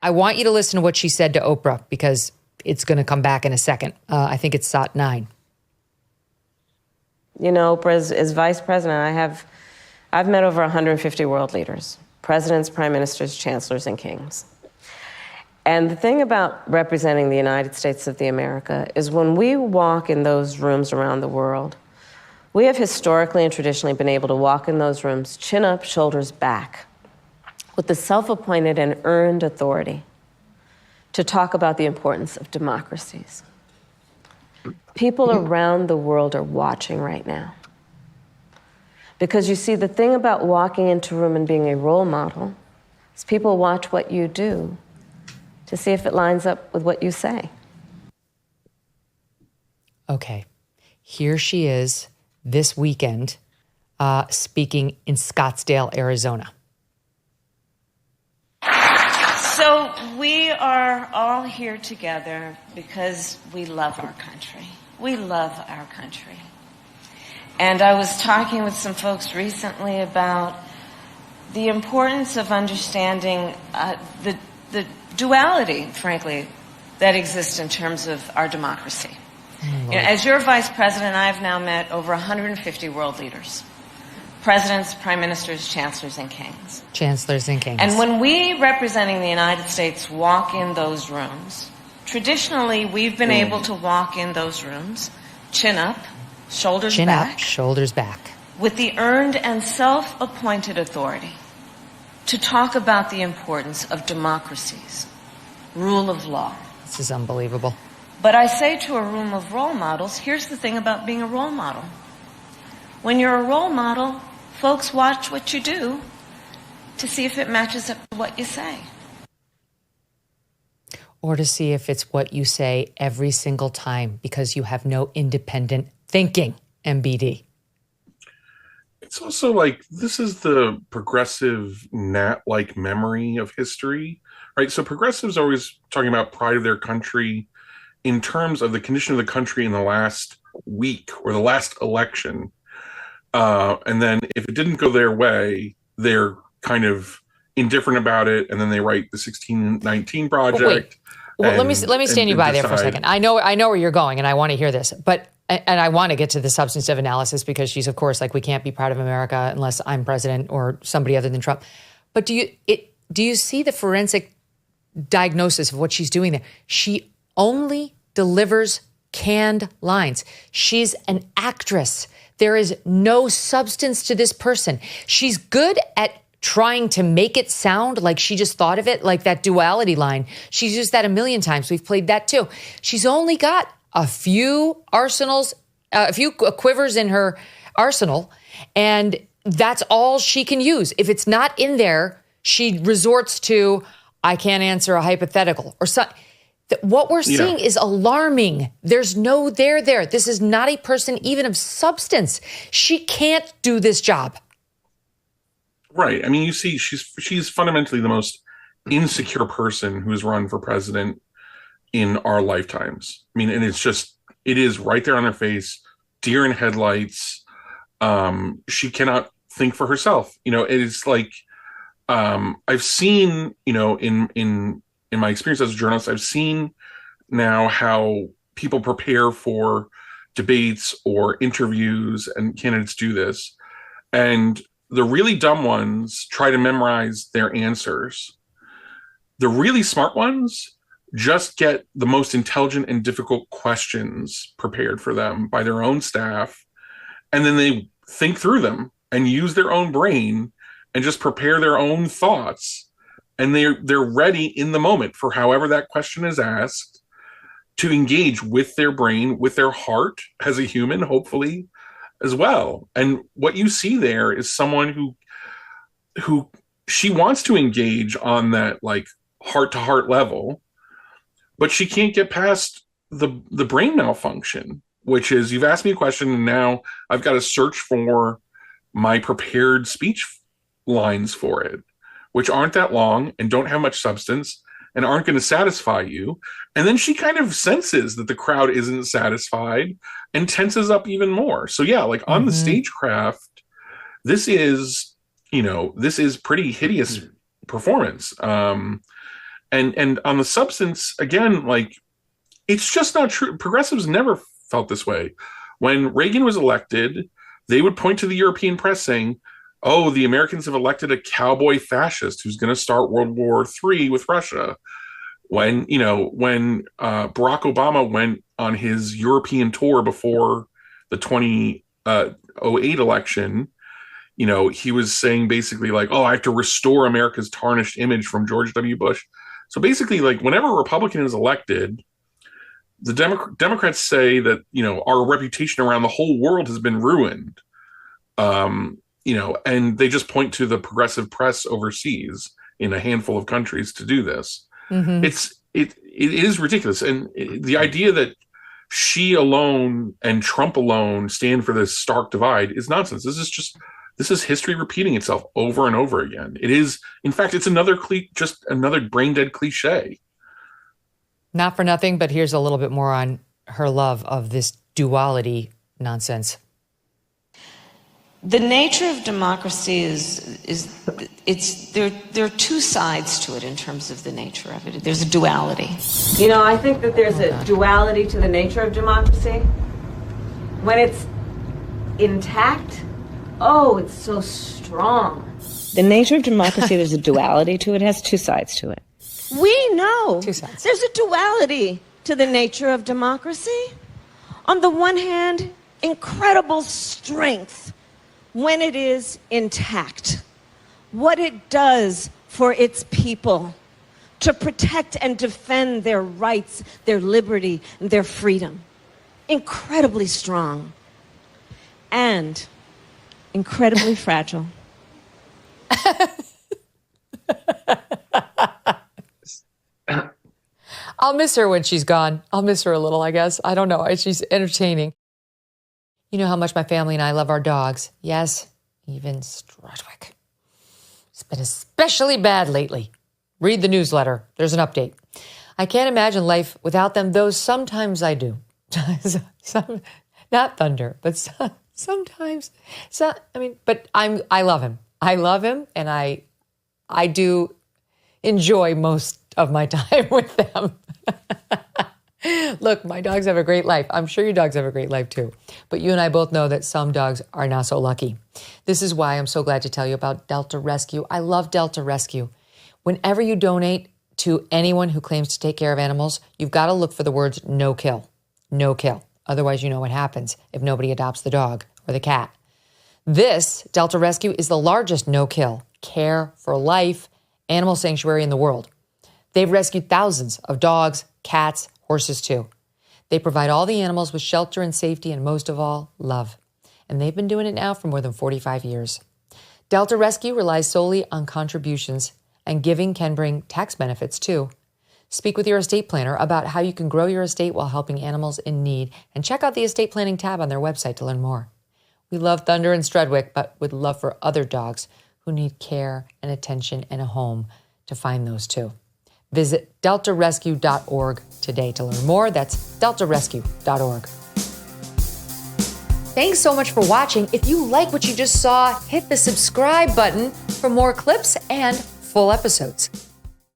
I want you to listen to what she said to Oprah because it's going to come back in a second. I think it's SOT 9. You know, Oprah is vice president. I've met over 150 world leaders, presidents, prime ministers, chancellors, and kings. And the thing about representing the United States of America is when we walk in those rooms around the world, we have historically and traditionally been able to walk in those rooms, chin up, shoulders back, with the self-appointed and earned authority to talk about the importance of democracies. People around the world are watching right now. Because you see, the thing about walking into a room and being a role model is people watch what you do to see if it lines up with what you say. Okay, here she is this weekend speaking in Scottsdale, Arizona. So we are all here together because we love our country. We love our country. And I was talking with some folks recently about the importance of understanding the duality, frankly, that exists in terms of our democracy. You know, as your vice president, I've now met over 150 world leaders. Presidents, prime ministers, chancellors, and kings. Chancellors and kings. And when we, representing the United States, walk in those rooms, traditionally we've been able to walk in those rooms, chin up, shoulders back. Chin up, shoulders back. With the earned and self-appointed authority to talk about the importance of democracies, rule of law. This is unbelievable. But I say to a room of role models, here's the thing about being a role model. When you're a role model, folks watch what you do to see if it matches up to what you say. Or to see if it's what you say every single time because you have no independent thinking, MBD. It's also like, this is the progressive gnat-like memory of history, right? So progressives are always talking about pride of their country in terms of the condition of the country in the last week or the last election. And then if it didn't go their way, they're kind of indifferent about it. And then they write the 1619 Project. Well, let me stand you by there for a second. I know where you're going and I want to hear this, and I want to get to the substantive analysis because she's, of course, like, we can't be proud of America unless I'm president or somebody other than Trump. But do you see the forensic diagnosis of what she's doing there? She only delivers canned lines. She's an actress. There is no substance to this person. She's good at trying to make it sound like she just thought of it, like that duality line. She's used that a million times. We've played that too. She's only got a few quivers in her arsenal, and that's all she can use. If it's not in there, she resorts to, I can't answer a hypothetical or something. What we're seeing is alarming. There's no there. This is not a person even of substance. She can't do this job. Right. I mean, you see, she's fundamentally the most insecure person who's run for president in our lifetimes. I mean, and it is right there on her face, deer in headlights. She cannot think for herself. You know, it is like, I've seen, you know, in my experience as a journalist, I've seen now how people prepare for debates or interviews, and candidates do this. And the really dumb ones try to memorize their answers. The really smart ones just get the most intelligent and difficult questions prepared for them by their own staff. And then they think through them and use their own brain and just prepare their own thoughts. And they're ready in the moment for however that question is asked to engage with their brain, with their heart as a human, hopefully, as well. And what you see there is someone who she wants to engage on that, like, heart-to-heart level, but she can't get past the brain malfunction, which is, you've asked me a question and now I've got to search for my prepared speech lines for it, which aren't that long and don't have much substance and aren't going to satisfy you. And then she kind of senses that the crowd isn't satisfied and tenses up even more. So yeah, like on the stagecraft, this is pretty hideous performance. And on the substance, again, like, it's just not true. Progressives never felt this way. When Reagan was elected, they would point to the European press saying, oh, the Americans have elected a cowboy fascist who's going to start World War III with Russia. When Barack Obama went on his European tour before the 2008 election, he was saying basically like, oh, I have to restore America's tarnished image from George W. Bush. So basically, like, whenever a Republican is elected, the Democrats say that, our reputation around the whole world has been ruined. And they just point to the progressive press overseas in a handful of countries to do this. Mm-hmm. It is ridiculous. And the idea that she alone and Trump alone stand for this stark divide is nonsense. This is history repeating itself over and over again. It is, in fact, it's another brain dead cliche. Not for nothing, but here's a little bit more on her love of this duality nonsense. The nature of democracy there are two sides to it in terms of the nature of it. There's a duality. I think that there's a duality to the nature of democracy. When it's intact, it's so strong. The nature of democracy, there's a duality to it. It has two sides to it. We know there's a duality to the nature of democracy. On the one hand, incredible strength when it is intact. What it does for its people to protect and defend their rights, their liberty, and their freedom. Incredibly strong. And incredibly fragile. I'll miss her when she's gone. I'll miss her a little, I guess. I don't know. She's entertaining. You know how much my family and I love our dogs. Yes, even Strudwick. It's been especially bad lately. Read the newsletter. There's an update. I can't imagine life without them, though sometimes I do. Not Thunder, but sometimes. But I love him. I love him, and I do enjoy most of my time with them. Look, my dogs have a great life. I'm sure your dogs have a great life too. But you and I both know that some dogs are not so lucky. This is why I'm so glad to tell you about Delta Rescue. I love Delta Rescue. Whenever you donate to anyone who claims to take care of animals, you've got to look for the words no kill. No kill. Otherwise, you know what happens if nobody adopts the dog or the cat. This, Delta Rescue, is the largest no-kill, care for life animal sanctuary in the world. They've rescued thousands of dogs, cats, horses too. They provide all the animals with shelter and safety, and most of all, love. And they've been doing it now for more than 45 years. Delta Rescue relies solely on contributions, and giving can bring tax benefits too. Speak with your estate planner about how you can grow your estate while helping animals in need, and check out the estate planning tab on their website to learn more. We love Thunder and Strudwick, but would love for other dogs who need care and attention and a home to find those too. Visit deltarescue.org today to learn more. That's deltarescue.org. Thanks so much for watching. If you like what you just saw, hit the subscribe button for more clips and full episodes.